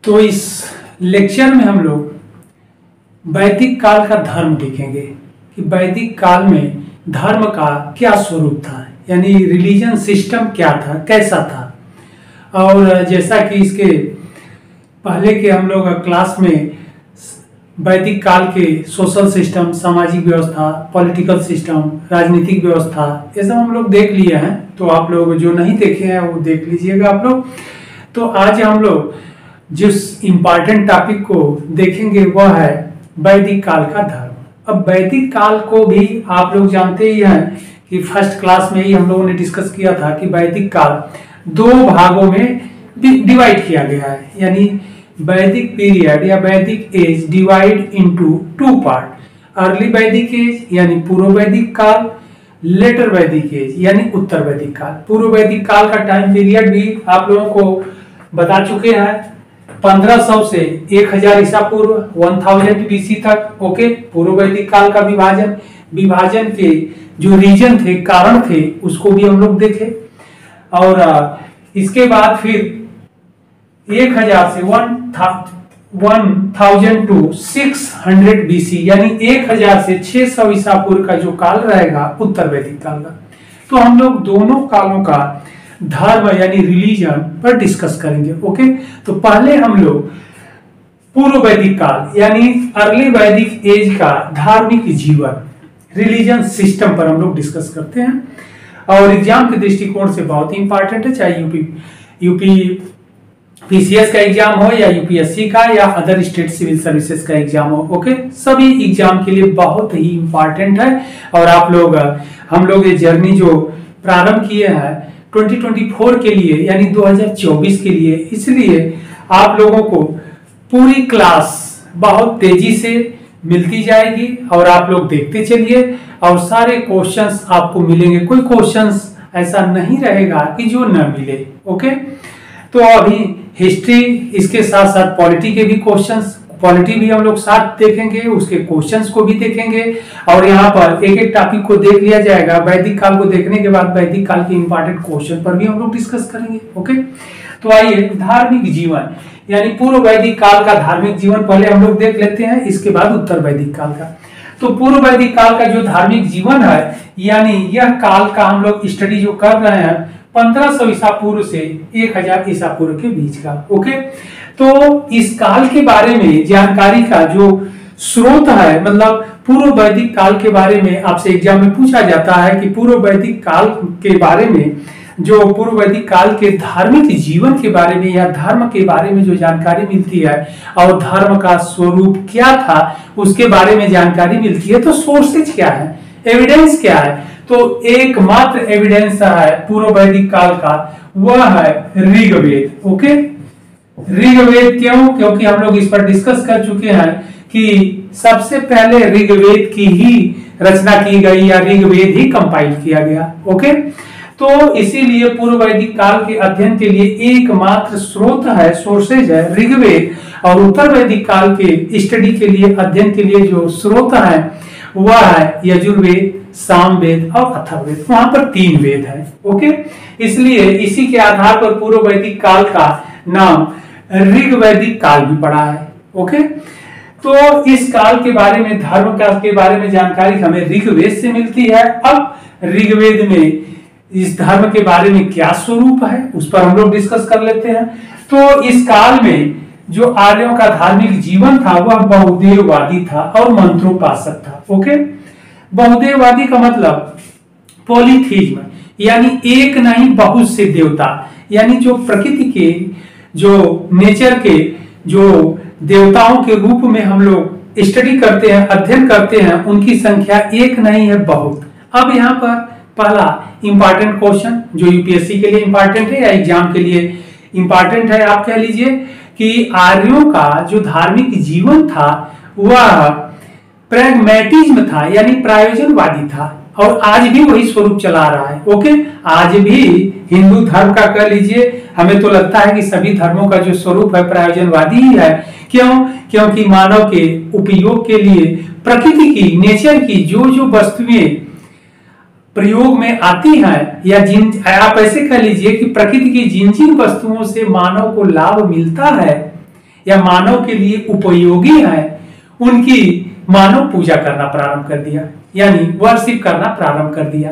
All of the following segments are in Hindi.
तो इस लेक्चर में हम लोग वैदिक काल का धर्म देखेंगे कि वैदिक काल में धर्म का क्या स्वरूप था, यानी रिलीजन सिस्टम क्या था, कैसा था। और जैसा कि इसके पहले के हम लोग क्लास में वैदिक काल के सोशल सिस्टम, सामाजिक व्यवस्था, पॉलिटिकल सिस्टम, राजनीतिक व्यवस्था, ये सब हम लोग देख लिए हैं। तो आप लोग जो नहीं देखे हैं वो देख लीजिएगा आप लोग। तो आज हम लोग जिस इम्पॉर्टेंट टॉपिक को देखेंगे वह है वैदिक काल का धर्म। अब वैदिक काल को भी आप लोग जानते ही हैं कि फर्स्ट क्लास में ही हम लोगों ने डिस्कस किया था कि वैदिक काल दो भागों में डिवाइड किया गया है, यानी वैदिक पीरियड या वैदिक age divide into two part. Early वैदिक एज यानी पूर्व वैदिक काल, लेटर वैदिक एज यानी उत्तर वैदिक काल। पूर्व वैदिक काल का टाइम पीरियड भी आप लोगों को बता चुके हैं, 1500 से 1000 ईसा पूर्व 1000 BC तक। ओके, पूर्व वैदिक काल का विभाजन के जो रीजन थे, कारण थे, उसको भी हम लोग देखे। और इसके बाद फिर 1000 से 1000 टू 600 BC यानी 1000 से 600 ईसा पूर्व का जो काल रहेगा उत्तर वैदिक काल का। तो हम लोग दोनों कालों का धर्म यानी रिलीजन पर डिस्कस करेंगे। ओके, तो पहले हम लोग पूर्व वैदिक काल यानी अर्ली वैदिक एज का धार्मिक जीवन, रिलीजन सिस्टम पर हम लोग डिस्कस करते हैं। और एग्जाम के दृष्टिकोण से बहुत ही इंपॉर्टेंट है, चाहे यूपी पीसीएस का एग्जाम हो या यूपीएससी का या अदर स्टेट सिविल सर्विसेज का एग्जाम हो। ओके, सभी एग्जाम के लिए बहुत ही इंपॉर्टेंट है। और आप लोग हम लोग ये जर्नी जो प्रारंभ किए हैं 2024 के लिए यानी 2024 के लिए, इसलिए आप लोगों को पूरी क्लास बहुत तेजी से मिलती जाएगी और आप लोग देखते चलिए और सारे क्वेश्चंस आपको मिलेंगे। कोई क्वेश्चंस ऐसा नहीं रहेगा कि जो न मिले। ओके, तो अभी हिस्ट्री, इसके साथ साथ पॉलिटी के भी क्वेश्चंस, पॉलिटी भी हम लोग साथ देखेंगे, उसके क्वेश्चंस को भी देखेंगे। और यहाँ पर एक एक टॉपिक को देख लिया जाएगा। वैदिक काल को देखने के बाद वैदिक काल के इंपॉर्टेंट क्वेश्चन पर भी हम लोग डिस्कस करेंगे। ओके, तो आइए धार्मिक जीवन यानी पूर्व वैदिक काल का धार्मिक जीवन पहले हम लोग देख लेते हैं, इसके बाद उत्तर वैदिक काल का। तो पूर्व वैदिक काल का जो धार्मिक जीवन है, यानी यह काल का हम लोग स्टडी जो कर रहे हैं 1500 ईसा पूर्व से 1000 ईसा पूर्व के बीच का। ओके, तो इस काल के बारे में जानकारी का जो स्रोत है, मतलब पूर्व वैदिक काल के बारे में आपसे एग्जाम में पूछा जाता है कि पूर्व वैदिक काल के बारे में, जो पूर्व वैदिक काल के धार्मिक जीवन के बारे में या धर्म के बारे में जो जानकारी मिलती है और धर्म का स्वरूप क्या था उसके बारे में जानकारी मिलती है, तो सोर्सेज क्या है, एविडेंस क्या है। तो एकमात्र एविडेंस है पूर्व वैदिक काल का, वह है ऋग्वेद। ओके, ऋग्वेद क्यों? क्योंकि हम लोग इस पर डिस्कस कर चुके हैं कि सबसे पहले ऋग्वेद की ही रचना की गई या ऋग्वेद ही कंपाइल किया गया। ओके, तो इसीलिए पूर्व वैदिक काल के अध्ययन के लिए एकमात्र स्रोत है, सोर्सेज है ऋग्वेद। और उत्तर वैदिक काल के स्टडी के लिए, अध्ययन के लिए जो स्रोत है वह है यजुर्वेद, सामवेद और अथर्ववेद। वहां पर 3 वेद है। ओके, इसलिए इसी के आधार पर पूर्व वैदिक काल का नाम ऋग्वैदिक काल भी पड़ा है। ओके, तो इस काल के बारे में, धर्म काल के बारे में जानकारी हमें ऋग्वेद से मिलती है। अब ऋग्वेद में इस धर्म के बारे में क्या स्वरूप है उस पर हम लोग डिस्कस कर लेते हैं। तो इस काल में जो आर्यों का धार्मिक जीवन था वह बहुदेववादी था और मंत्रोपासक था। ओके, बहुदेववादी का मतलब पॉलीथीज्म, यानी एक नहीं बहुत से देवता, यानी जो प्रकृति के, जो नेचर के जो देवताओं के रूप में हम लोग स्टडी करते हैं, अध्ययन करते हैं, उनकी संख्या एक नहीं है, बहुत। अब यहाँ पर पहला इंपॉर्टेंट क्वेश्चन जो यूपीएससी के लिए इंपॉर्टेंट है या एग्जाम के लिए इंपॉर्टेंट है, आप कह लीजिए कि आर्यों का जो धार्मिक जीवन था वह प्रैग्मैटिज्म था, यानी प्रयोजनवादी था। और आज भी वही स्वरूप चला रहा है। ओके, आज भी हिंदू धर्म का कह लीजिए, हमें तो लगता है कि सभी धर्मों का जो स्वरूप है प्रयोजनवादी ही है। क्यों? क्योंकि मानव के उपयोग के लिए प्रकृति की, नेचर की जो जो वस्तुएं प्रयोग में आती हैं, या जिन, आप ऐसे कह लीजिए कि प्रकृति की जिन जिन वस्तुओं से मानव को लाभ मिलता है या मानव के लिए उपयोगी है उनकी मानव पूजा करना प्रारंभ कर दिया, यानी वर्शिप करना प्रारंभ कर दिया।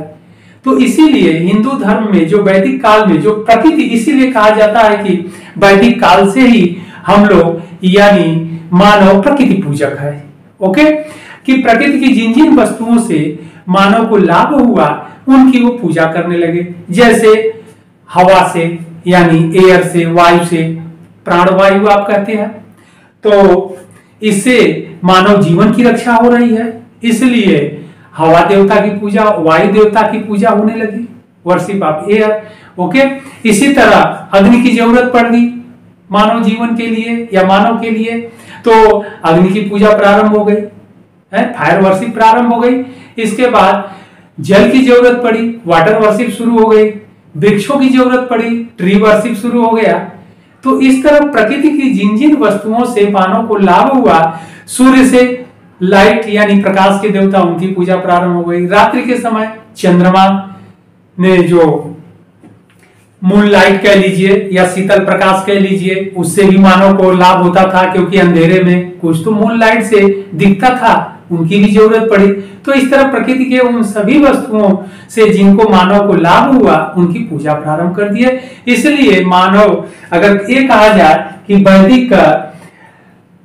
तो इसीलिए हिंदू धर्म में जो वैदिक काल में जो प्रकृति, इसीलिए कहा जाता है कि वैदिक काल से ही हम लोग यानी मानव प्रकृति पूजक है। ओके, कि प्रकृति की जिन जिन वस्तुओं से मानव को लाभ हुआ उनकी वो पूजा करने लगे, जैसे हवा से यानी एयर से, वायु से, प्राणवायु आप कहते हैं, तो इससे मानव जीवन की रक्षा हो रही है, इसलिए हवा देवता की पूजा, वायु देवता की पूजा होने लगी, वर्शिप ऑफ एयर। ओके, इसी तरह अग्नि की जरूरत पड़ गई मानव जीवन के लिए या मानव के लिए, तो अग्नि की पूजा प्रारंभ हो गई है, फायर वर्शिप प्रारंभ हो गई। इसके बाद जल की जरूरत पड़ी, वाटर वर्शिप शुरू हो गई। वृक्षों की जरूरत पड़ी, ट्री वर्शिप शुरू हो गया। तो इस तरह प्रकृति की जिन जिन वस्तुओं से मानव को लाभ हुआ, सूर्य से लाइट यानी प्रकाश के देवता, उनकी पूजा प्रारंभ हो गई। रात्रि के समय चंद्रमा ने जो मून लाइट कह लीजिए या शीतल प्रकाश कह लीजिए, उससे भी मानव को लाभ होता था, क्योंकि अंधेरे में कुछ तो मून लाइट से दिखता था, उनकी भी जरूरत पड़ी। तो इस तरह प्रकृति के उन सभी वस्तुओं से जिनको मानव को लाभ हुआ उनकी पूजा प्रारंभ कर दिए। इसलिए मानव, अगर ये कहा जाए कि वैदिक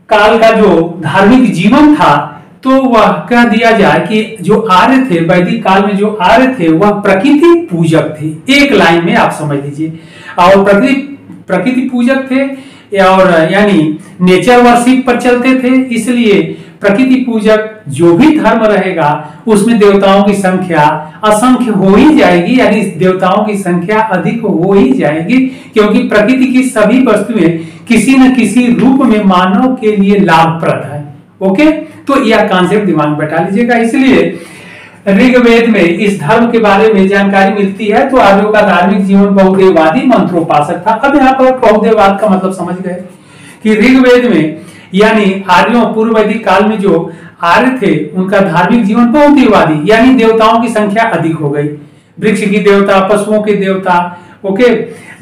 काल का जो धार्मिक जीवन था, तो वह कह दिया जाए कि जो आर्य थे, वैदिक काल में जो आर्य थे वह प्रकृति पूजक थे, एक लाइन में आप समझ लीजिए। और प्रकृति पूजक थे और यानी नेचर वर्शिप पर चलते थे। इसलिए प्रकृति पूजक जो भी धर्म रहेगा उसमें देवताओं की संख्या असंख्य हो ही जाएगी, यानी देवताओं की संख्या अधिक हो ही जाएगी, क्योंकि प्रकृति की सभी वस्तुएं किसी न किसी रूप में मानव के लिए लाभप्रद है। ओके, तो यह कॉन्सेप्ट दिमाग में बैठा लीजिएगा। इसलिए ऋग्वेद में इस धर्म के बारे में जानकारी मिलती है। तो आर्यों का धार्मिक जीवन बहुदेववादी मंत्रोपासक था। अब यहाँ पर बहुदेववाद का मतलब समझ गए कि ऋग्वेद में यानी आर्यों पूर्व वैदिक काल में जो आर्य थे उनका धार्मिक जीवन बहुदेववादी, यानी देवताओं की संख्या अधिक हो गई। वृक्ष की देवता, पशुओं के देवता, ओके,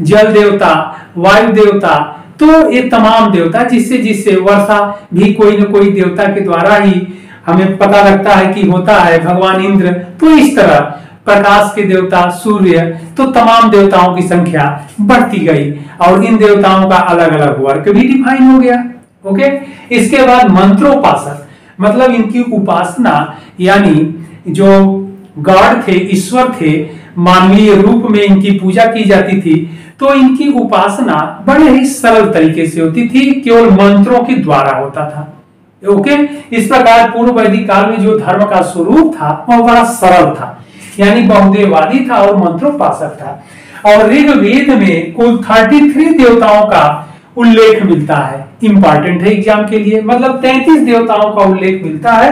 जल देवता, वायु देवता, तो ये तमाम देवता, जिससे वर्षा भी कोई न कोई देवता के द्वारा ही हमें पता लगता है कि होता है, भगवान इंद्र। तो इस तरह प्रकाश के देवता सूर्य, तो तमाम देवताओं की संख्या बढ़ती गई और इन देवताओं का अलग अलग वर्ग भी डिफाइन हो गया। ओके, इसके बाद मंत्रोपासक, मतलब इनकी उपासना, यानी जो गॉड थे, ईश्वर थे, मानवीय रूप में इनकी पूजा की जाती थी। तो इनकी उपासना बड़े ही सरल तरीके से होती थी, केवल मंत्रों के द्वारा होता था। ओके, इस प्रकार पूर्व वैदिक काल में जो धर्म का स्वरूप था वह बड़ा सरल था, यानी बहुदेववादी था और मंत्रोपासक था। और ऋग्वेद में कुल 33 देवताओं का उल्लेख मिलता है। इंपॉर्टेंट है एग्जाम के लिए, मतलब 33 देवताओं का उल्लेख मिलता है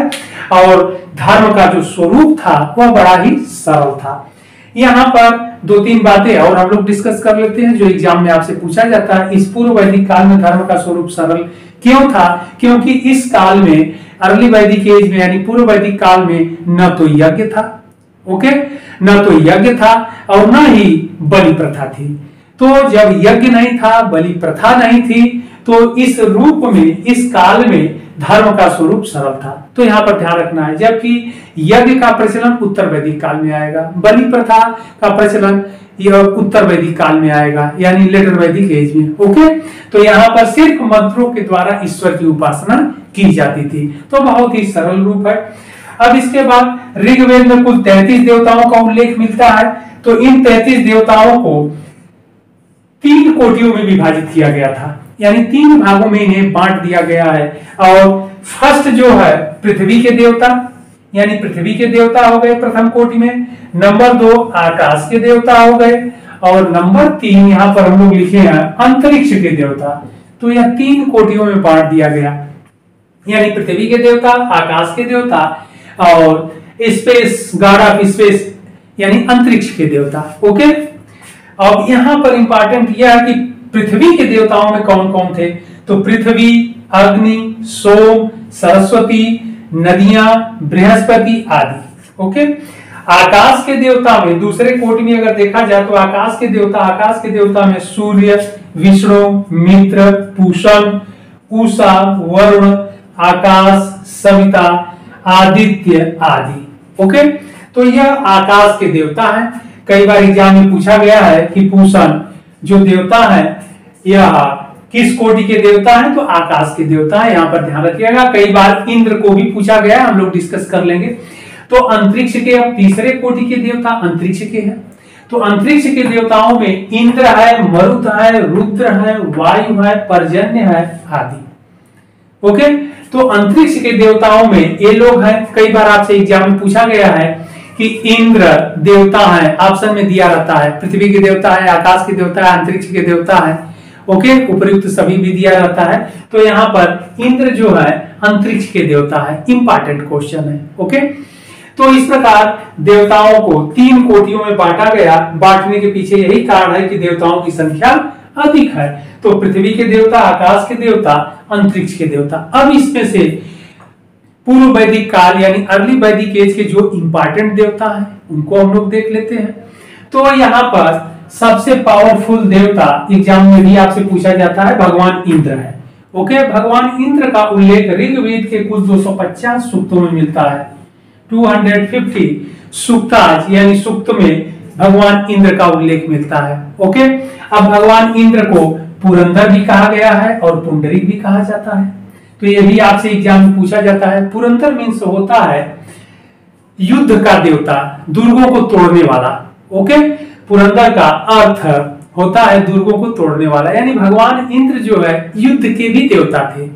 और धर्म का जो स्वरूप था वह बड़ा ही सरल था। यहाँ पर 2-3 बातें और हम लोग डिस्कस कर लेते हैं जो एग्जाम में आपसे पूछा जाता है। इस पूर्व वैदिक काल में धर्म का स्वरूप सरल क्यों था? क्योंकि इस काल में, अर्ली वैदिक एज में यानी पूर्व वैदिक काल में, न तो यज्ञ था, ओके, न तो यज्ञ था और न ही बलि प्रथा थी। तो जब यज्ञ नहीं था, बलि प्रथा नहीं थी, तो इस रूप में, इस काल में धर्म का स्वरूप सरल था। तो यहाँ पर ध्यान रखना है, जबकि यज्ञ का प्रचलन उत्तर वैदिक काल में आएगा, बलि प्रथा का प्रचलन यह उत्तर वैदिक काल में आएगा, यानी लेटर वैदिक एज में। ओके, तो यहाँ पर सिर्फ मंत्रों के द्वारा ईश्वर की उपासना की जाती थी। तो बहुत ही सरल रूप है। अब इसके बाद ऋग्वेद में कुल 33 देवताओं का उल्लेख मिलता है। तो इन 33 देवताओं को 3 कोटियों में विभाजित किया गया था, यानी 3 भागों में इन्हें बांट दिया गया है। और फर्स्ट जो है पृथ्वी के देवता, यानी पृथ्वी के देवता हो गए प्रथम कोटि में। नंबर 2 आकाश के देवता हो गए और नंबर 3 यहाँ पर हम लोग लिखे हैं अंतरिक्ष के देवता। तो यह 3 कोटियों में बांट दिया गया, यानी पृथ्वी के देवता, आकाश के देवता और स्पेस, गॉड ऑफ स्पेस यानी अंतरिक्ष के देवता। ओके, अब यहाँ पर इंपॉर्टेंट यह है कि पृथ्वी के देवताओं में कौन कौन थे? तो पृथ्वी, अग्नि, सोम, सरस्वती, नदियां, बृहस्पति आदि। ओके, आकाश के देवता में दूसरे कोटि में अगर देखा जाए तो आकाश के देवता में सूर्य, विष्णु, मित्र, पूषण, उषा, वरुण, आकाश, सविता, आदित्य आदि। ओके, तो यह आकाश के देवता हैं। कई बार एग्जाम में पूछा गया है कि पूषण जो देवता है यह किस कोटि के देवता हैं, तो आकाश के देवता है, यहाँ पर ध्यान रखिएगा। कई बार इंद्र को भी पूछा गया है, हम लोग डिस्कस कर लेंगे। तो अंतरिक्ष के अब तीसरे कोटि के देवता अंतरिक्ष के हैं। तो अंतरिक्ष के देवताओं में इंद्र है, मरुत है, रुद्र है, वायु है, पर्जन्य है आदि। ओके, तो अंतरिक्ष के देवताओं में ये लोग हैं। कई बार आपसे एग्जाम में पूछा गया है कि इंद्र देवता है, ऑप्शन में दिया रहता है, पृथ्वी के देवता है, आकाश के देवता है, अंतरिक्ष के देवता है। ओके, उपयुक्त सभी भी दिया रहता है। तो यहाँ पर इंद्र जो है अंतरिक्ष के देवता है, इंपॉर्टेंट क्वेश्चन है। ओके, तो इस प्रकार देवताओं को 3 कोटियों में बांटा गया। बांटने के पीछे यही कारण है कि देवताओं की संख्या अधिक है। तो पृथ्वी के देवता, आकाश के देवता, अंतरिक्ष के देवता। अब इसमें से पूर्व वैदिक काल यानी अर्ली वैदिक एज के जो इंपॉर्टेंट देवता हैं उनको हम लोग देख लेते हैं। तो यहाँ पर सबसे पावरफुल देवता एग्जाम में भी आपसे पूछा जाता है, भगवान इंद्र है। ओके, भगवान इंद्र का उल्लेख ऋग्वेद के कुल 250 सूक्तों में मिलता है। 250 सूक्ताज यानी सूक्त में भगवान इंद्र का उल्लेख मिलता है। ओके, अब भगवान इंद्र को पुरंदर भी कहा गया है और पुंडरीक भी कहा जाता है। तो ये भी आपसे एग्जाम में पूछा जाता है। पुरंदर मीन्स होता है युद्ध का देवता, दुर्गों को तोड़ने वाला। ओके, पुरंदर का अर्थ होता है दुर्गों को तोड़ने वाला, यानी भगवान इंद्र जो है युद्ध के भी देवता थे,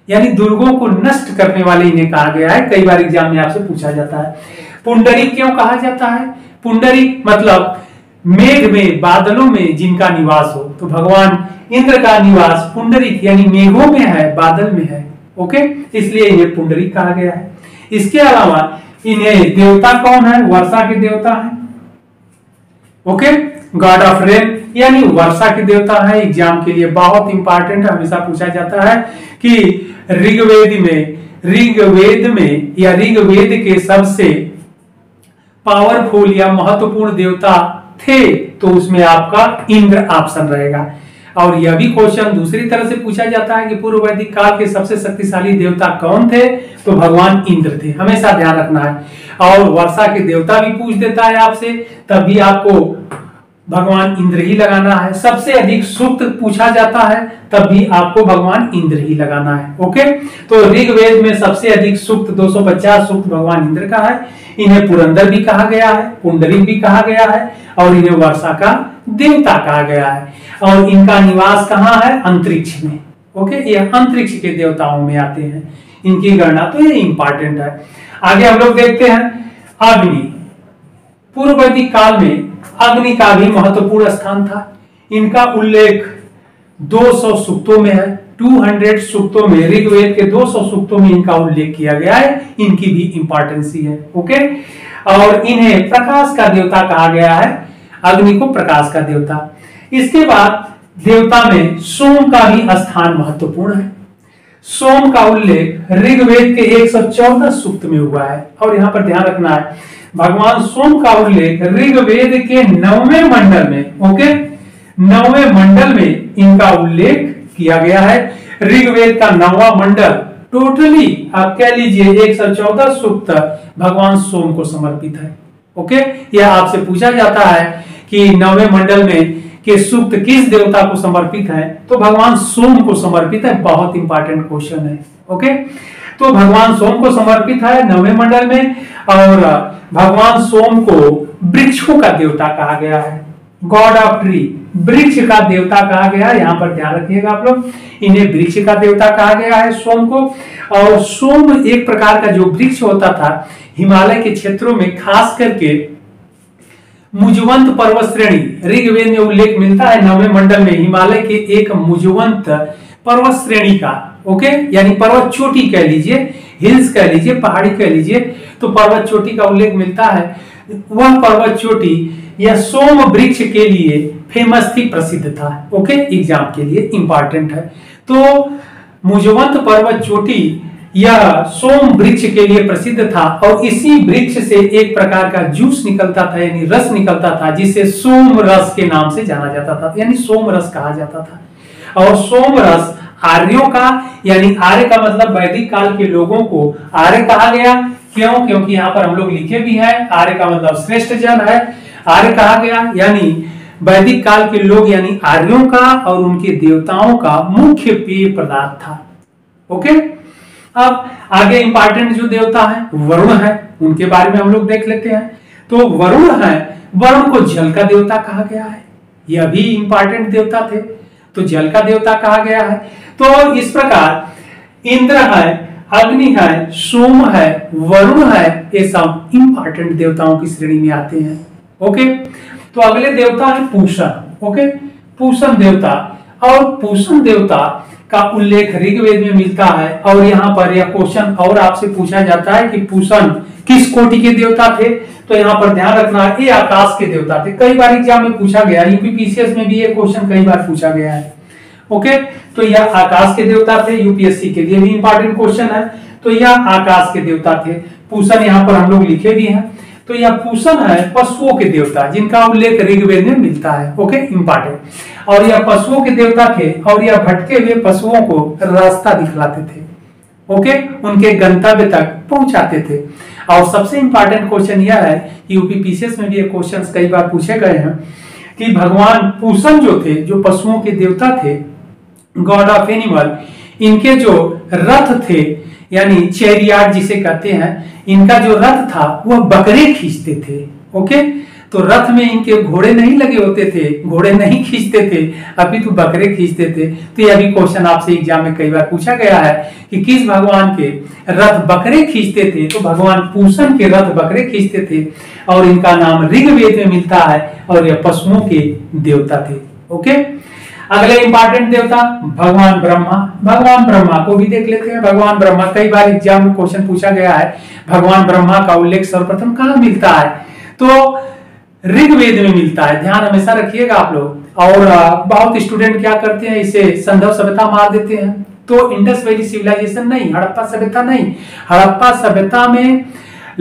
यानी दुर्गों को नष्ट करने वाले इन्हें कहा गया है। कई बार एग्जाम में आपसे पूछा जाता है। पुंडरीक क्यों कहा जाता है? पुंडरीक मतलब मेघ में, बादलों में जिनका निवास हो। तो भगवान इंद्र का निवास पुंडरीक यानी मेघों में है, बादल में है। ओके, इसलिए इन्हें पुंडरीक कहा गया है। इसके अलावा इन्हें देवता कौन है? वर्षा के देवता है। ओके, गॉड ऑफ रेन यानी वर्षा के देवता है। एग्जाम के लिए बहुत इंपॉर्टेंट है, हमेशा पूछा जाता है कि ऋग्वेद में या ऋग्वेद के सबसे पावरफुल या महत्वपूर्ण देवता थे तो उसमें आपका इंद्र ऑप्शन रहेगा। और यह भी क्वेश्चन दूसरी तरह से पूछा जाता है कि पूर्व वैदिक काल के सबसे शक्तिशाली देवता कौन थे? तो भगवान इंद्र थे, हमेशा ध्यान रखना है। और वर्षा के देवता भी पूछ देता है आपसे, तब भी आपको भगवान इंद्र ही लगाना है। सबसे अधिक सूक्त पूछा जाता है तब भी आपको भगवान इंद्र ही लगाना है। ओके, तो ऋग्वेद में सबसे अधिक सूक्त 250 सूक्त भगवान इंद्र का है। इन्हें पुरंदर भी कहा गया है, पुंडरीक भी कहा गया है और इन्हें वर्षा का देवता कहा गया है। और इनका निवास कहाँ है? अंतरिक्ष में। ओके, ये अंतरिक्ष के देवताओं में आते हैं, इनकी गणना तो ये इंपॉर्टेंट है। आगे हम लोग देखते हैं अग्नि। पूर्व वैदिक काल में अग्नि का भी महत्वपूर्ण स्थान था। इनका उल्लेख 200 सूक्तों में है। 200 सूक्तों में, ऋग्वेद के 200 सूक्तों में इनका उल्लेख किया गया है। इनकी भी इंपॉर्टेंस है। ओके, और इन्हें प्रकाश का देवता कहा गया है, अग्नि को प्रकाश का देवता। इसके बाद देवता में सोम का भी स्थान महत्वपूर्ण है। सोम का उल्लेख ऋग्वेद के 114 सूक्त में हुआ है। और यहाँ पर ध्यान रखना है, भगवान सोम का उल्लेख ऋग्वेद के 9वें मंडल में, ओके, 9वें मंडल में इनका उल्लेख किया गया है। ऋग्वेद का 9वां मंडल टोटली आप कह लीजिए 114 सूक्त भगवान सोम को समर्पित है। ओके, यह आपसे पूछा जाता है कि 9वें मंडल में के सूक्त किस देवता को समर्पित है? तो भगवान सोम को समर्पित है। बहुत इंपॉर्टेंट क्वेश्चन है। ओके, तो भगवान सोम को समर्पित है 9वें मंडल में। और भगवान सोम को वृक्षों का देवता कहा गया है, गॉड ऑफ ट्री, वृक्ष का देवता कहा गया है। यहाँ पर ध्यान रखिएगा आप लोग, इन्हें वृक्ष का देवता कहा गया है सोम को। और सोम एक प्रकार का जो वृक्ष होता था हिमालय के क्षेत्रों में, खास करके मुजवंत पर्वत श्रेणी, ऋग्वेद में उल्लेख मिलता है 9वें मंडल में हिमालय के एक मुजवंत पर्वत श्रेणी का। ओके, यानी पर्वत चोटी कह लीजिए, हिल्स कह लीजिए, पहाड़ी कह लीजिए, तो पर्वत चोटी का उल्लेख मिलता है। वह पर्वत चोटी यह सोम वृक्ष के लिए फेमस थी, प्रसिद्ध था। ओके, एग्जाम के लिए इंपॉर्टेंट है। तो मुजवंत पर्वत चोटी यह सोम वृक्ष के लिए प्रसिद्ध था। और इसी वृक्ष से एक प्रकार का जूस निकलता था, यानी रस निकलता था, जिसे सोम रस के नाम से जाना जाता था, यानी सोम रस कहा जाता था। और सोम रस आर्यों का, यानी आर्य का मतलब वैदिक काल के लोगों को आर्य कहा गया। क्यों? क्योंकि यहाँ पर हम लोग लिखे भी हैं, आर्य का मतलब श्रेष्ठ जन है, आर्य कहा गया। यानी वैदिक काल के लोग यानी आर्यों का और उनके देवताओं का मुख्य पेय पदार्थ था। ओके, अब आगे इंपॉर्टेंट जो देवता है वरुण है, उनके बारे में हम लोग देख लेते हैं। तो वरुण है, वरुण को जल का देवता कहा गया है, यह भी इंपॉर्टेंट देवता थे, तो जल का देवता कहा गया है। तो इस प्रकार इंद्र है, अग्नि है, सोम है, वरुण है, ये सब इंपॉर्टेंट देवताओं की श्रेणी में आते हैं। ओके, तो अगले देवता है पूषण। ओके, पूषण देवता, और पूषण देवता का उल्लेख ऋग्वेद में मिलता है। और यहाँ पर यह क्वेश्चन और आपसे पूछा जाता है कि पूषण किस कोटि के देवता थे, तो यहाँ पर ध्यान रखना है ये आकाश के देवता थे। कई बार एग्जाम में पूछा गया, यूपीपीसीएस में भी ये क्वेश्चन कई बार पूछा गया है। ओके, तो यह आकाश के देवता थे, यूपीएससी के लिए भी इंपॉर्टेंट क्वेश्चन है। तो यह आकाश के देवता थे। पूषण यहाँ पर हम लोग लिखे भी हैं। तो यह पूषण है पशुओं के देवता, जिनका उल्लेख ऋग्वेद में मिलता है। Okay, important. और यह पशुओं के देवता थे, और यह भटके हुए पशुओं को रास्ता दिखलाते थे। ओके, उनके गंतव्य तक पहुंचाते थे। और सबसे इंपॉर्टेंट क्वेश्चन यह है, यूपीपीसीएस में भी ये क्वेश्चंस कई बार पूछे गए हैं कि भगवान पूषण जो थे, जो पशुओं के देवता थे, गॉड ऑफ एनिमल, इनके जो रथ थे यानी चैरियट जिसे कहते हैं, इनका जो रथ था वह बकरे खींचते थे। ओके, तो रथ में इनके घोड़े नहीं लगे होते थे, घोड़े नहीं खींचते थे, अभी तो बकरे खींचते थे। तो यह भी क्वेश्चन आपसे एग्जाम में कई बार पूछा गया है कि किस भगवान के रथ बकरे खींचते थे, तो भगवान पूषण के रथ बकरे खींचते थे, और इनका नाम ऋग्वेद में मिलता है, और यह पशुओं के देवता थे। ओके, अगले इंपॉर्टेंट देवता भगवान ब्रह्मा। भगवान ब्रह्मा को भी देख लेते हैं। भगवान ब्रह्मा, कई बार एग्जाम में क्वेश्चन पूछा गया है, भगवान ब्रह्मा का उल्लेख सर्वप्रथम कहाँ मिलता है, तो ऋग्वेद में मिलता है। ध्यान हमेशा रखिएगा आप लोग। और बहुत स्टूडेंट क्या करते हैं, इसे संदर्भ सभ्यता मार देते हैं। तो इंडस वैली सिविलाइजेशन नहीं, हड़प्पा सभ्यता नहीं, हड़प्पा सभ्यता में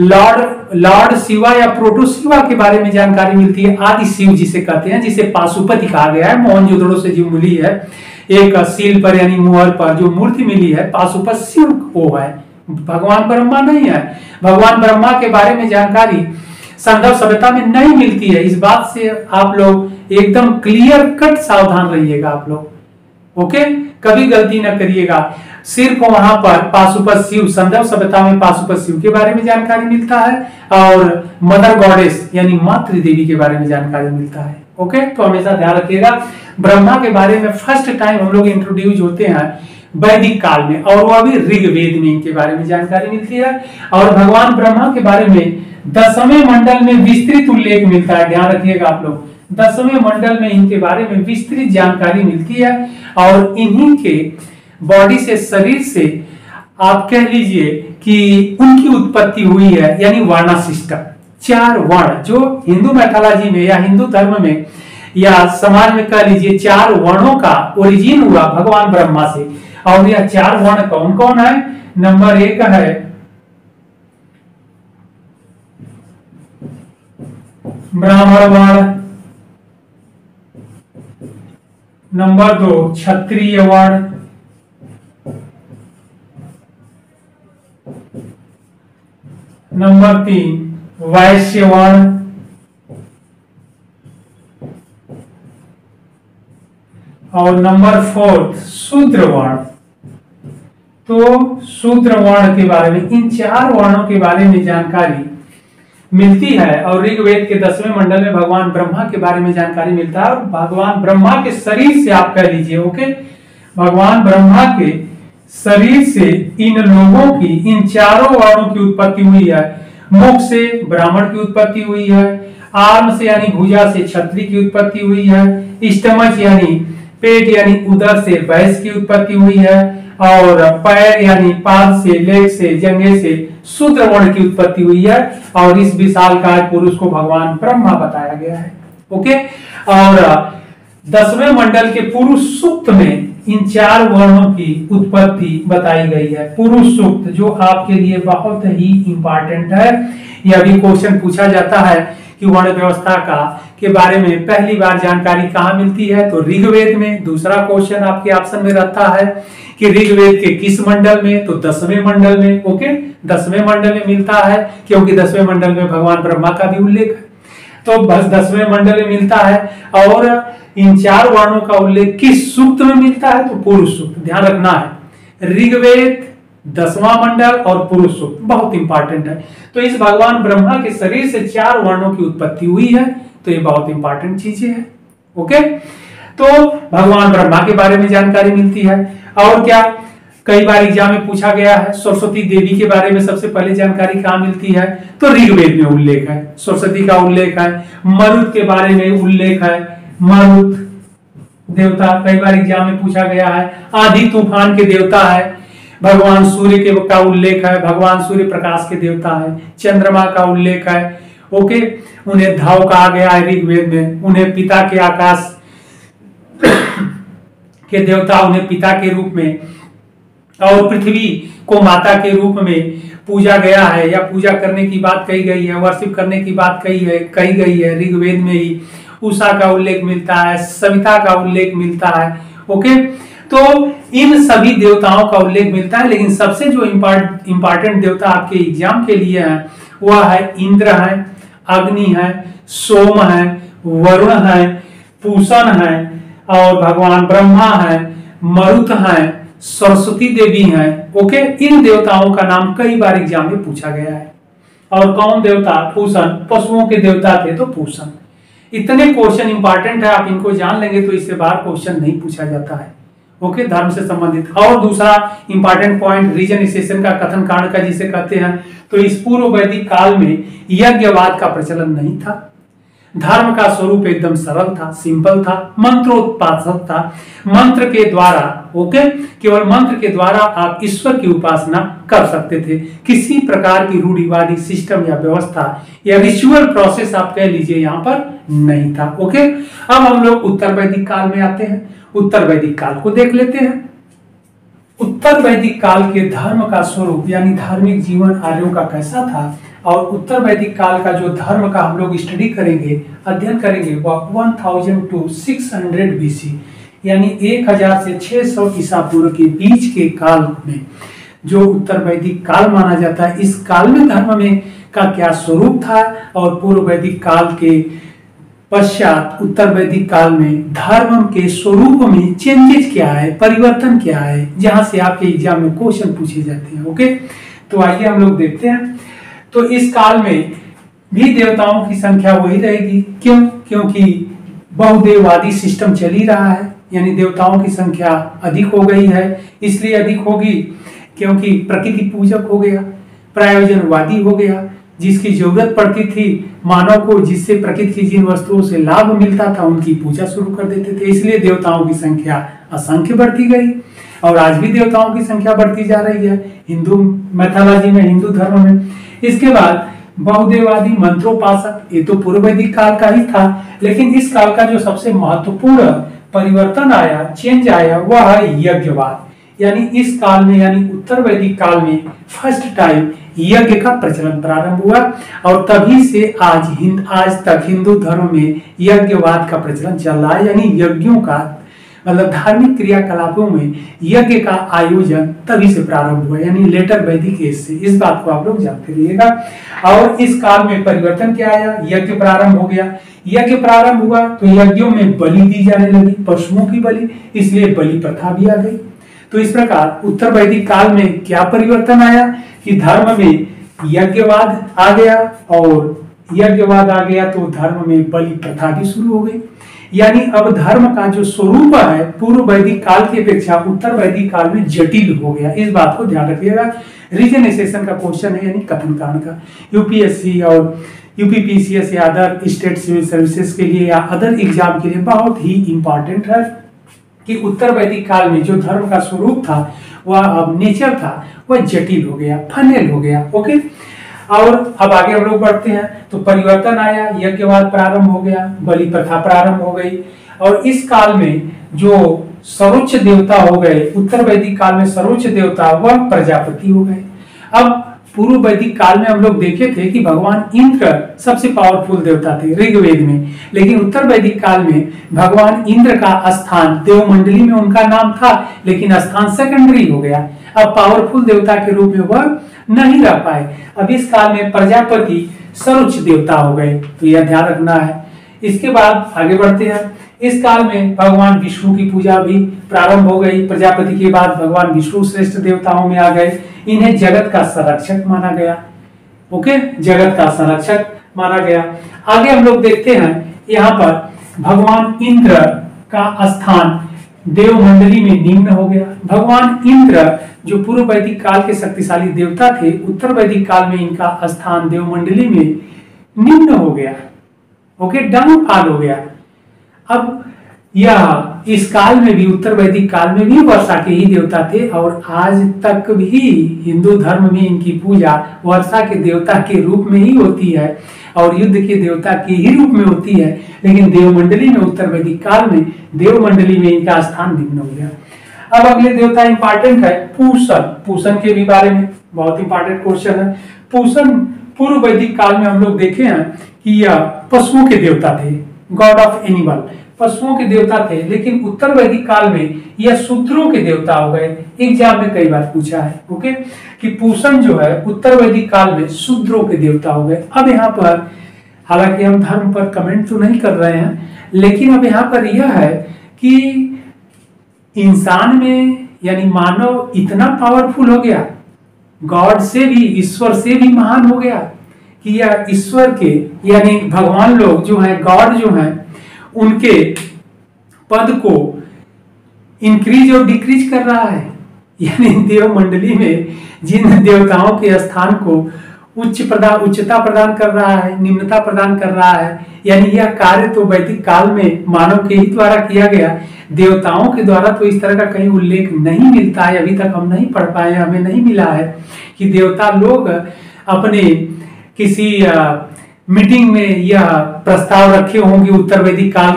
लॉर्ड शिवा या प्रोटो शिवा के बारे में जानकारी मिलती है। आदि शिव जिसे कहते हैं, जिसे पाशुपति कहा गया है, मोहनजोदड़ो से जो मिली है, एक सील पर यानी मुहर पर जो मूर्ति मिली है, पाशुपत शिव वो है, भगवान ब्रह्मा नहीं है। भगवान ब्रह्मा के बारे में जानकारी संदर्भ सभ्यता में नहीं मिलती है। इस बात से आप लोग एकदम क्लियर कट सावधान रहिएगा आप लोग। ओके, कभी गलती ना करिएगा। सिर्फ वहां पर पाशुपत शिव, संदर्भ सभ्यता में पाशुपत शिव के बारे में जानकारी मिलता है, और मदर गॉडेस यानी मातृ देवी के बारे में जानकारी मिलता है। ओके, तो हमेशा ध्यान रखिएगा। ब्रह्मा के बारे में फर्स्ट टाइम हम लोग इंट्रोड्यूस होते हैं वैदिक काल में, और वह भी ऋग्वेद में इनके बारे में जानकारी मिलती है। और भगवान ब्रह्मा के बारे में 10वें मंडल में विस्तृत उल्लेख मिलता है। ध्यान रखिएगा आप लोग, 10वें मंडल में इनके बारे में विस्तृत जानकारी मिलती है। और इन्हीं के बॉडी से, शरीर से आप कह लीजिए कि उनकी उत्पत्ति हुई है, यानी वर्ण सिस्टम, 4 वर्ण जो हिंदू मैथोलॉजी में या हिंदू धर्म में या समाज में कह लीजिए 4 वर्णों का ओरिजिन हुआ भगवान ब्रह्मा से। और यह 4 वर्ण कौन कौन है? नंबर 1 है ब्राह्मण वर्ण, नंबर 2 क्षत्रिय वर्ण, नंबर 3 वैश्य वर्ण, और नंबर 4 शूद्र वर्ण। तो शूद्र वर्ण के बारे में, इन 4 वर्णों के बारे में जानकारी मिलती है। और ऋग्वेद के 10वें मंडल में भगवान ब्रह्मा के बारे में जानकारी मिलता है। और भगवान ब्रह्मा के शरीर से आप कह लीजिए, ओके, भगवान ब्रह्मा के शरीर से इन लोगों की, इन 4 वर्णों की उत्पत्ति हुई है। मुख से ब्राह्मण की उत्पत्ति हुई है, आर्म से यानी भुजा से क्षत्रिय की उत्पत्ति हुई है, स्टमच यानी पेट यानी उदर से वैश्य की उत्पत्ति हुई है, और पैर यानी पाद से, लेग से, जंघे से शूद्र वर्ण की उत्पत्ति हुई है। और इस विशालकाय पुरुष को भगवान ब्रह्मा बताया गया है। ओके, और 10वें मंडल के पुरुष सूक्त में इन 4 वर्णों की उत्पत्ति बताई गई है। पुरुष सूक्त जो आपके लिए बहुत ही इंपॉर्टेंट है। यह भी क्वेश्चन पूछा जाता है कि वर्ण व्यवस्था का के बारे में पहली बार जानकारी कहाँ मिलती है, तो ऋग्वेद में। दूसरा क्वेश्चन आपके ऑप्शन में रहता है कि ऋग्वेद के किस मंडल में, तो 10वें मंडल में। ओके, 10वें मंडल में मिलता है, क्योंकि 10वें मंडल में भगवान ब्रह्मा का भी उल्लेख है, तो बस 10वें मंडल में मिलता है। और इन 4 वर्णों का उल्लेख किस सूक्त में मिलता है, तो पुरुष सूक्त। ध्यान रखना है, ऋग्वेद, 10वां मंडल और पुरुष सूक्त बहुत इंपॉर्टेंट है। तो इस भगवान ब्रह्मा के शरीर से 4 वर्णों की उत्पत्ति हुई है, तो ये बहुत इंपॉर्टेंट चीजें है। ओके, तो भगवान ब्रह्मा के बारे में जानकारी मिलती है। और क्या, कई बार एग्जाम में पूछा गया है, सरस्वती देवी के बारे में सबसे पहले जानकारी कहाँ मिलती है, तो ऋग्वेद में उल्लेख है, सरस्वती का उल्लेख है। मरुत के बारे में उल्लेख है, मरुत देवता कई बार एग्जाम में पूछा गया है। आंधी तूफान के देवता है। भगवान सूर्य के का उल्लेख है, भगवान सूर्य प्रकाश के देवता है। चंद्रमा का उल्लेख है। ओके, उन्हें धाव कहा गया है ऋग्वेद में। उन्हें पिता के आकाश के देवता, उन्हें पिता के रूप में, और पृथ्वी को माता के रूप में पूजा गया है, या पूजा करने की बात कही गई है, वर्शिप करने की बात कही गई है ऋग्वेद में ही। उषा का उल्लेख मिलता है, सविता का उल्लेख मिलता है। ओके, तो इन सभी देवताओं का उल्लेख मिलता है, लेकिन सबसे जो इंपॉर्टेंट देवता आपके एग्जाम के लिए है वह है इंद्र है, अग्नि है, सोम है, वरुण है, पूषण है, और भगवान ब्रह्मा है, मरुत है, सरस्वती देवी है। ओके, इन देवताओं का नाम कई बार एग्जाम में पूछा गया है। और कौन देवता, पूषण, पशुओं के देवता थे तो पूषण। इतने क्वेश्चन इंपॉर्टेंट है, आप इनको जान लेंगे तो इससे बाहर क्वेश्चन नहीं पूछा जाता है। ओके, धर्म से संबंधित। और दूसरा इंपॉर्टेंट पॉइंट, रीजनाइजेशन का कथन कांड का जिसे कहते हैं, तो इस पूर्व वैदिक काल में यज्ञवाद का प्रचलन नहीं था। धर्म का स्वरूप एकदम सरल था, सिंपल था, मंत्रोत्पादक था। मंत्र के द्वारा, ओके, केवल मंत्र के द्वारा आप ईश्वर की उपासना कर सकते थे। किसी प्रकार की रूढ़िवादी सिस्टम या व्यवस्था या रिचुअल प्रोसेस आप कह लीजिए यहाँ पर नहीं था। ओके, अब हम लोग उत्तर वैदिक काल में आते हैं। उत्तर वैदिक काल को देख लेते हैं। उत्तर वैदिक काल के धर्म का स्वरूप यानी धार्मिक जीवन आर्यों का कैसा था, और उत्तर वैदिक काल का जो धर्म का हम लोग स्टडी करेंगे, अध्ययन करेंगे, वह 1000 to 600 BC यानी 1000 से 600 ईसा पूर्व के बीच के काल में जो उत्तर वैदिक काल माना जाता है, इस काल में धर्म में का क्या स्वरूप था, और पूर्व वैदिक काल के पश्चात उत्तर वैदिक काल में धर्म के स्वरूप में चेंजेस क्या है, परिवर्तन क्या है, जहां से आपके एग्जाम में क्वेश्चन पूछे जाते हैं। ओके, तो आइए हम लोग देखते हैं। तो इस काल में भी देवताओं की संख्या वही रहेगी। क्यों? क्योंकि बहुदेववादी सिस्टम चल ही रहा है, यानी देवताओं की संख्या अधिक हो गई है। इसलिए अधिक होगी क्योंकि प्रकृति पूजक हो गया, प्रयोजनवादी हो गया। जिसकी जरूरत पड़ती थी मानव को, जिससे प्रकृति की जिन वस्तुओं से लाभ मिलता था, उनकी पूजा शुरू कर देते थे। इसलिए देवताओं की संख्या असंख्य बढ़ती गई, और आज भी देवताओं की संख्या बढ़ती जा रही है हिंदू मैथोलॉजी में, हिंदू धर्म में। इसके बाद बहुदेववादी मंत्रोपासक, ये तो पूर्व वैदिक काल का ही था, लेकिन इस काल का जो सबसे महत्वपूर्ण परिवर्तन आया, चेंज आया, वह है यज्ञवाद। यानी इस काल में, यानी उत्तर वैदिक काल में फर्स्ट टाइम यज्ञ का प्रचलन प्रारंभ हुआ, और तभी से आज तक हिंदू धर्म में यज्ञवाद का प्रचलन चल रहा है। यानी यज्ञों का मतलब धार्मिक क्रियाकलापों में यज्ञ का आयोजन तभी से प्रारंभ हुआ, यानी लेटर वैदिक एज से। इस बात को आप लोग जानते रहिएगा। और इस काल में परिवर्तन क्या आया, यज्ञ प्रारंभ हो गया। यज्ञ प्रारंभ हुआ तो यज्ञों में बलि दी जाने लगी, पशुओं की बलि, इसलिए बलि प्रथा भी आ गई। तो इस प्रकार उत्तर वैदिक काल में क्या परिवर्तन आया कि धर्म में यज्ञवाद आ गया, और यज्ञवाद आ गया तो धर्म में बलि प्रथा भी शुरू हो गई। यानी अब धर्म का जो स्वरूप है पूर्व वैदिक काल की अपेक्षा उत्तर वैदिक काल में जटिल हो गया। इस बात को ध्यान रखिएगा। रीजनाइजेशन का क्वेश्चन है, यानी कथन कांड का, यूपीएससी और यूपीपीसीएस या अदर स्टेट सिविल सर्विसेज के लिए या अदर एग्जाम के लिए बहुत ही इंपॉर्टेंट है कि उत्तर वैदिक काल में जो धर्म का स्वरूप था, वह अब नेचर था, वह जटिल हो गया, फनेल हो गया। ओके, और अब आगे हम लोग बढ़ते हैं। तो परिवर्तन आया, यज्ञवाद प्रारंभ हो गया, बलि प्रथा प्रारंभ हो गई, और इस काल में जो सर्वोच्च देवता हो गए, उत्तर वैदिक काल में सर्वोच्च देवता वह प्रजापति हो गए। अब पूर्व वैदिक काल में हम लोग देखे थे कि भगवान इंद्र सबसे पावरफुल देवता थे ऋग्वेद में, लेकिन उत्तर वैदिक काल में भगवान इंद्र का स्थान देवमंडली में उनका नाम था, लेकिन स्थान सेकेंडरी हो गया। अब पावरफुल देवता के रूप में वह नहीं रह पाए। अब इस काल में प्रजापति सर्वोच्च देवता हो गए, तो यह ध्यान रखना है। इसके बाद आगे बढ़ते हैं। इस काल में भगवान विष्णु की पूजा भी प्रारंभ हो गई। प्रजापति के बाद भगवान विष्णु श्रेष्ठ देवताओं में आ गए। इन्हें जगत का संरक्षक माना गया। ओके, जगत का संरक्षक माना गया। आगे हम लोग देखते हैं, यहाँ पर भगवान इंद्र का स्थान देवमंडली में निम्न हो गया। भगवान इंद्र जो पूर्व वैदिक काल के शक्तिशाली देवता थे, उत्तर वैदिक काल में इनका स्थान देवमंडली में निम्न हो गया। ओके, डाउनफॉल हो गया। अब यह इस काल में भी, उत्तर वैदिक काल में भी वर्षा के ही देवता थे, और आज तक भी हिंदू धर्म में इनकी पूजा वर्षा के देवता के रूप में ही होती है और युद्ध के देवता के ही रूप में होती है। लेकिन देवमंडली में, उत्तर वैदिक काल में देवमंडली में इनका स्थान निम्न हो गया। अब अगले देवता इंपॉर्टेंट है पूषण। पूषण के भी बारे में बहुत इंपॉर्टेंट क्वेश्चन है। पूषण पूर्व वैदिक काल में हम लोग देखे हैं कि यह पशुओं के देवता थे, गॉड ऑफ एनिमल, पशुओं के देवता थे। लेकिन उत्तर वैदिक काल में यह शूद्रों के देवता हो गए। एग्जाम में कई बार पूछा है ओके, कि पूषण जो है उत्तर वैदिक काल में शूद्रों के देवता हो गए। अब यहाँ पर हालांकि हम धर्म पर कमेंट तो नहीं कर रहे हैं, लेकिन अब यहाँ पर यह है कि इंसान में यानी मानव इतना पावरफुल हो गया, गॉड से भी, ईश्वर से भी महान हो गया कि यह ईश्वर के यानी भगवान लोग जो हैं, गॉड जो हैं, उनके पद को इंक्रीज और डिक्रीज कर रहा है। यानी देव मंडली में जिन देवताओं के स्थान को उच्चता प्रदान कर रहा है, निम्नता प्रदान कर रहा है, यानी यह कार्य तो वैदिक काल में मानव के ही द्वारा किया गया। देवताओं के द्वारा तो इस तरह का कहीं उल्लेख नहीं मिलता है, अभी तक हम नहीं पढ़ पाए, हमें नहीं मिला है कि देवता लोग अपने किसी मीटिंग में यह प्रस्ताव रखे होंगे उत्तर वैदिक काल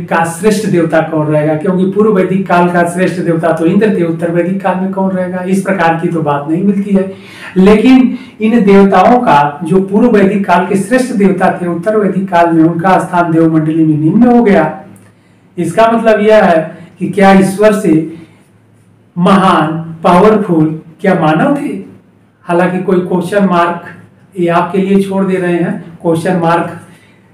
का श्रेष्ठ देवता कौन रहेगा, क्योंकि पूर्व वैदिक काल का श्रेष्ठ देवता तो इंद्र थे, उत्तर वैदिक काल में कौन रहेगा, इस प्रकार की तो बात नहीं मिलती है। लेकिन इन देवताओं का जो पूर्व वैदिक काल के श्रेष्ठ देवता थे, उत्तर वैदिक काल में उनका स्थान देवमंडली में निम्न हो गया। इसका मतलब यह है कि क्या ईश्वर से महान पावरफुल क्या मानव थे? हालांकि कोई क्वेश्चन मार्क ये आपके लिए छोड़ दे रहे हैं क्वेश्चन मार्क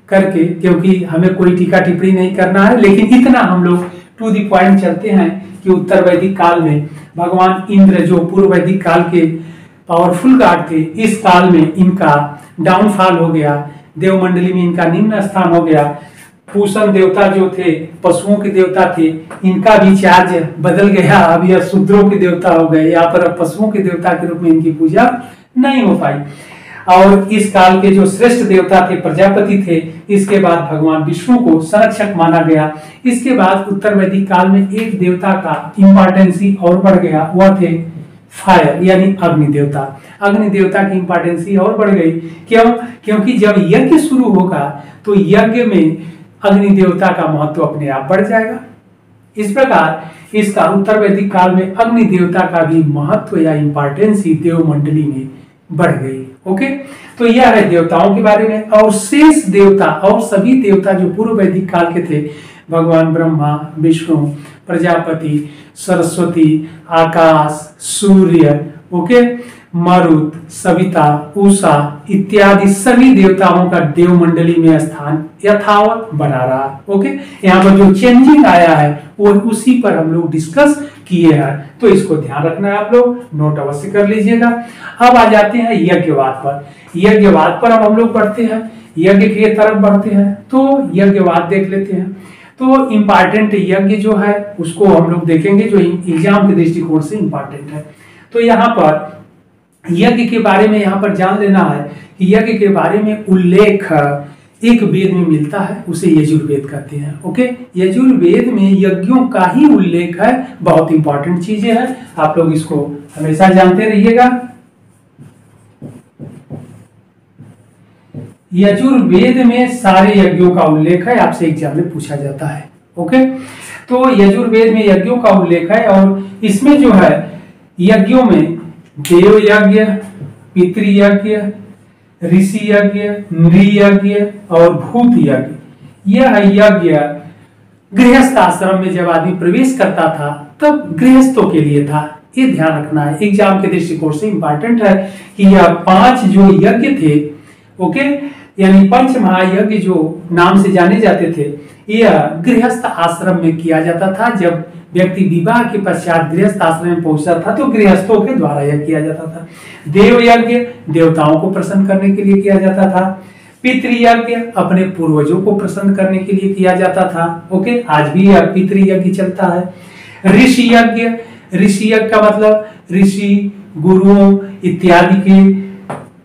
करके, क्योंकि हमें कोई टीका टिप्पणी नहीं करना है, लेकिन इतना हम लोग टू द पॉइंट चलते हैं कि उत्तर वैदिक काल में भगवान इंद्र जो पूर्व वैदिक काल के पावरफुल गॉड थे, इस काल में इनका डाउनफॉल हो गया, देवमंडली में इनका निम्न स्थान हो गया। पूषण देवता जो थे, पशुओं के देवता थे, इनका भी चार्ज बदल गया, अब यह शूद्रों के देवता हो गए। यहाँ पर अब पशुओं के देवता के रूप में इनकी पूजा नहीं हो पाई। और इस काल के जो श्रेष्ठ देवता थे, प्रजापति थे, इसके बाद भगवान विष्णु को संरक्षक माना गया। इसके बाद उत्तर वैदिक काल में एक देवता का इंपॉर्टेंसी और बढ़ गया, वह थे फायर यानी अग्नि देवता। अग्नि देवता की इंपॉर्टेंसी और बढ़ गई। क्यों? क्योंकि जब यज्ञ शुरू होगा तो यज्ञ में अग्नि देवता का महत्व अपने आप बढ़ जाएगा। इस प्रकार इसका उत्तर वैदिक काल में अग्नि देवता का भी महत्व या इंपॉर्टेंसी देवमंडली में बढ़ गई। ओके, तो यह है देवताओं के बारे में। और शेष देवता और सभी देवता जो पूर्व वैदिक काल के थे, भगवान ब्रह्मा, विष्णु, प्रजापति, सरस्वती, आकाश, सूर्य, ओके, मरुत, सविता, उषा इत्यादि सभी देवताओं का देवमंडली में स्थान यथावत बना रहा। ओके, यहाँ पर जो चेंजिंग आया है वो उसी पर हम लोग डिस्कस किए हैं, तो इसको ध्यान रखना है, आप लोग नोट अवश्य कर लीजिएगा। अब आ जाते हैं यज्ञवाद पर। यज्ञवाद पर अब हम लोग बढ़ते हैं, यज्ञ की तरफ बढ़ते हैं, तो यज्ञवाद देख लेते हैं। तो इंपॉर्टेंट यज्ञ जो है उसको हम लोग देखेंगे, जो एग्जाम के दृष्टिकोण से इंपॉर्टेंट है। तो यहाँ पर यज्ञ के बारे में यहाँ पर जान लेना है कि यज्ञ के बारे में उल्लेख एक वेद में मिलता है, उसे यजुर्वेद कहते हैं। ओके, यजुर्वेद में यज्ञों का ही उल्लेख है, बहुत इंपॉर्टेंट चीजें हैं, आप लोग इसको हमेशा जानते रहिएगा। यजुर्वेद में सारे यज्ञों का उल्लेख है, आपसे एग्जाम में पूछा जाता है। ओके, तो यजुर्वेद में यज्ञों का उल्लेख है और इसमें जो है यज्ञों में देव यज्ञ, पितृयज्ञ, ऋषि यज्ञ, नृयज्ञ और भूत यज्ञ। यह यज्ञ गृहस्थ आश्रम में जब आदमी प्रवेश करता था तब गृहस्थों के लिए था। ये ध्यान रखना है, एग्जाम के दृष्टिकोण से इंपॉर्टेंट है कि यह 5 जो यज्ञ थे, ओके, यानी पंच महायज्ञ जो नाम से जाने जाते थे, यह गृहस्थ आश्रम में किया जाता था। जब व्यक्ति विवाह के पश्चात गृहस्थ आश्रम में पहुंचता था तो गृहस्थों के द्वारा यह किया जाता था। देव यज्ञ देवताओं को प्रसन्न करने के लिए किया जाता था। पितृयज्ञ अपने पूर्वजों को प्रसन्न करने के लिए किया जाता था। ओके, आज भी यह पितृयज्ञ चलता है। ऋषि यज्ञ, ऋषि यज्ञ का मतलब ऋषि गुरुओं इत्यादि के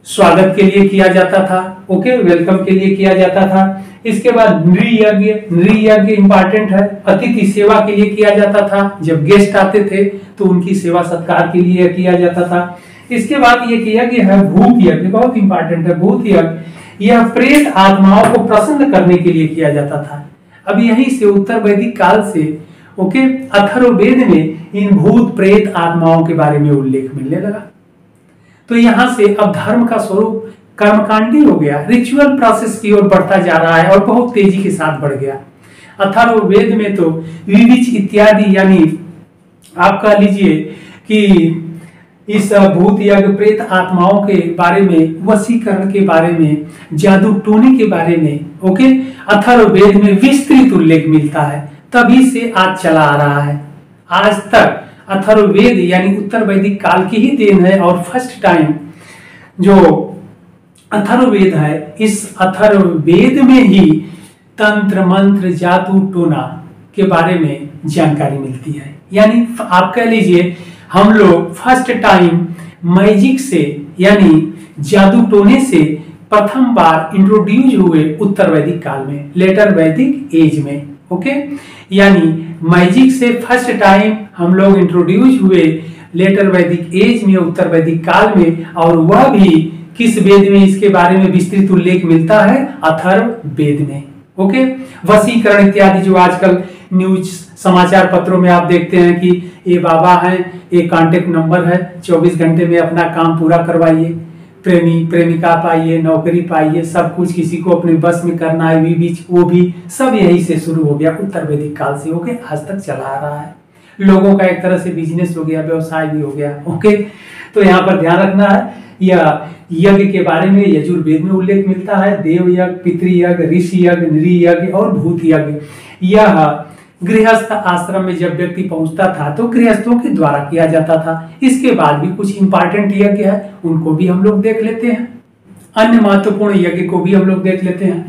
स्वागत के लिए किया जाता था। ओके, वेलकम के लिए किया जाता था। इसके बाद नृयज्ञ, नृयज्ञ इंपॉर्टेंट है, अतिथि सेवा के लिए किया जाता था। जब गेस्ट आते थे तो उनकी सेवा सत्कार के लिए किया जाता था। इसके बाद ये यज्ञ है भूत यज्ञ, बहुत इंपॉर्टेंट है। भूत यज्ञ यह प्रेत आत्माओं को प्रसन्न करने के लिए किया जाता था। अब यहीं से उत्तर वैदिक काल से ओके अथर्ववेद में इन भूत प्रेत आत्माओं के बारे में उल्लेख मिलने लगा। तो यहां से अब धर्म का स्वरूप कर्मकांडी हो गया, रिचुअल प्रोसेस की ओर बढ़ता जा रहा है और बहुत तेजी के साथ बढ़ गया। अथर्ववेद में तो विविच इत्यादि, यानी आप कह लीजिए कि इस भूत यज्ञ प्रेत आत्माओं के बारे में, वशीकरण के बारे में, जादू टोने के बारे में ओके अथर्ववेद में विस्तृत उल्लेख मिलता है। तभी से आज चला आ रहा है, आज तक अथर्ववेद यानी उत्तर वैदिक काल की ही देन है। और फर्स्ट टाइम जो अथर्ववेद है, इस अथर्ववेद में ही तंत्र मंत्र जादू टोना के बारे में जानकारी मिलती है। यानी आप कह लीजिए हम लोग फर्स्ट टाइम मैजिक से यानी जादू टोने से प्रथम बार इंट्रोड्यूस हुए उत्तर वैदिक काल में, लेटर वैदिक एज में। ओके, यानी मैजिक से फर्स्ट टाइम हम लोग इंट्रोड्यूस हुए लेटर वैदिक एज में, उत्तर वैदिक काल में। और वह भी किस वेद में इसके बारे में विस्तृत उल्लेख मिलता है? अथर्ववेद में। ओके, वशीकरण इत्यादि जो आजकल न्यूज समाचार पत्रों में आप देखते हैं कि ये बाबा हैं, एक कांटेक्ट नंबर है, 24 घंटे में अपना काम पूरा करवाइए, प्रेमी प्रेमिका पाइए, नौकरी पाइए, सब कुछ किसी को अपने बस में करना है, बीच वो भी सब यही से शुरू हो गया उत्तर वैदिक काल से। ओके, आज तक चला आ रहा है। लोगों का एक तरह से बिजनेस हो गया, व्यवसाय भी हो गया। ओके, तो यहाँ पर ध्यान रखना है, यह यज्ञ के बारे में यजुर्वेद में उल्लेख मिलता है। देव यज्ञ, पितृयज्ञ, ऋषि यज्ञ, नृयज्ञ और भूत यज्ञ। यह गृहस्थ आश्रम में जब व्यक्ति पहुंचता था तो गृहस्थों के द्वारा किया जाता था। इसके बाद भी कुछ इंपॉर्टेंट यज्ञ है, उनको भी हम लोग देख लेते हैं। अन्य महत्वपूर्ण यज्ञ को भी हम लोग देख लेते हैं।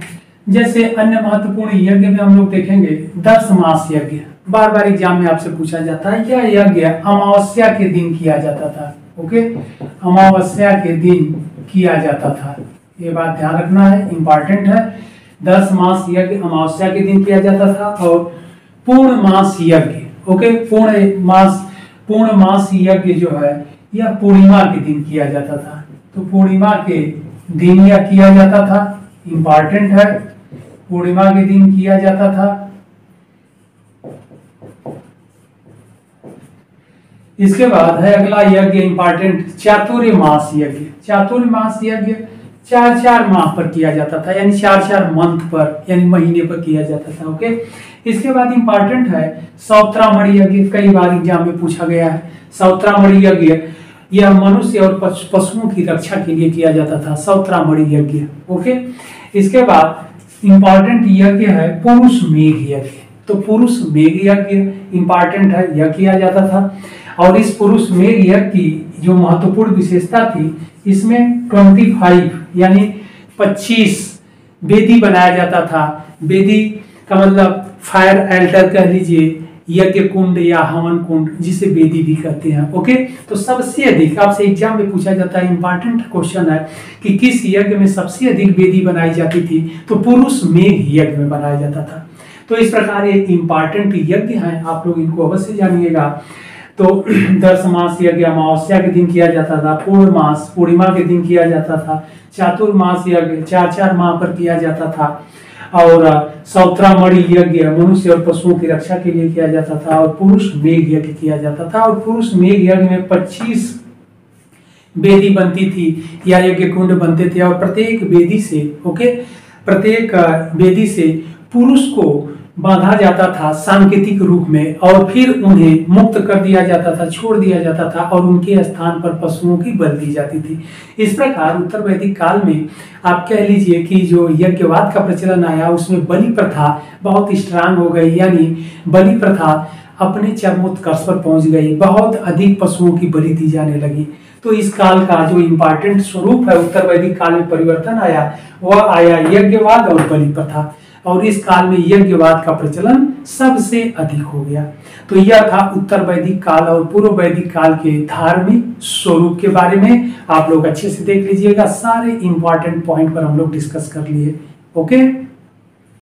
जैसे अन्य महत्वपूर्ण यज्ञ में हम लोग देखेंगे दशमास यज्ञ। बार बार एग्जाम में आपसे पूछा जाता है, यह यज्ञ अमावस्या के दिन किया जाता था। ओके, अमावस्या के दिन किया जाता था, ये बात ध्यान रखना है, इंपॉर्टेंट है। 10 मास यज्ञ अमावस्या के दिन किया जाता था। और पूर्ण मास यज्ञ, ओके, पूर्ण मास यज्ञ जो है यह पूर्णिमा के दिन किया जाता था। तो पूर्णिमा के दिन यह किया जाता था, इंपॉर्टेंट है, पूर्णिमा के दिन किया जाता था। इसके बाद है अगला यज्ञ इंपॉर्टेंट, चातुर्मास यज्ञ। चातुर्मास यज्ञ 4-4 माह पर किया जाता था, यानी 4-4 मंथ पर यानी महीने पर किया जाता था। ओके, इसके बाद इंपॉर्टेंट है सौत्रामणि यज्ञ। कई बार एग्जाम में पूछा गया है। सौत्रामणि यज्ञ यह मनुष्य और पशुओं की रक्षा के लिए किया जाता था, सौत्रामणि यज्ञ। ओके, इसके बाद इंपॉर्टेंट यज्ञ है पुरुष मेघ यज्ञ। तो पुरुष मेघ यज्ञ इंपॉर्टेंट है, यह किया जाता था। और इस पुरुष मेघ यज्ञ की जो महत्वपूर्ण विशेषता थी, इसमें 25 यानी 25 वेदी बनाया जाता था। वेदी का मतलब फायर एल्टर कह लीजिए, यज्ञ कुंड या हवन कुंड, जिसे वेदी भी कहते हैं। ओके, तो सबसे अधिक आपसे एग्जाम में पूछा जाता है, इंपॉर्टेंट क्वेश्चन है कि किस यज्ञ में सबसे अधिक वेदी बनाई जाती थी? तो पुरुष मेघ यज्ञ में बनाया जाता था। तो इस प्रकार ये इंपॉर्टेंट यज्ञ हैं, आप लोग इनको अवश्य जानिएगा। तो 10 मास यज्ञ अमावस्या के दिन किया जाता था, पूर्ण मास पूर्णिमा के दिन किया जाता था, चातुर्मास यज्ञ 4-4 माह पर किया जाता था, और सौत्रामणि यज्ञ मनुष्य और पशुओं की रक्षा के लिए किया जाता था, और पुरुष मेघ यज्ञ किया जाता था। और पुरुष मेघ यज्ञ में 25 वेदी बनती थी या यज्ञ कुंड बनते थे, और प्रत्येक वेदी से प्रत्येक वेदी से पुरुष को बांधा जाता था सांकेतिक रूप में, और फिर उन्हें मुक्त कर दिया जाता था, छोड़ दिया जाता था, और उनके स्थान पर पशुओं की बलि दी जाती थी। इस प्रकार उत्तर वैदिक काल में आप कह लीजिए कि जो यज्ञवाद का प्रचलन आया उसमें बलि प्रथा बहुत स्ट्रांग हो गई, यानी बलि प्रथा अपने चरमोत्कर्ष पर पहुंच गई, बहुत अधिक पशुओं की बलि दी जाने लगी। तो इस काल का जो इम्पोर्टेंट स्वरूप है उत्तर वैदिक काल में परिवर्तन आया, वह आया यज्ञवाद और बलि प्रथा, और इस काल में यज्ञवाद का प्रचलन सबसे अधिक हो गया। तो यह था उत्तर वैदिक काल और पूर्व वैदिक काल के धार्मिक स्वरूप के बारे में। आप लोग अच्छे से देख लीजिएगा, सारे इंपॉर्टेंट पॉइंट पर हम लोग डिस्कस कर लिए। ओके।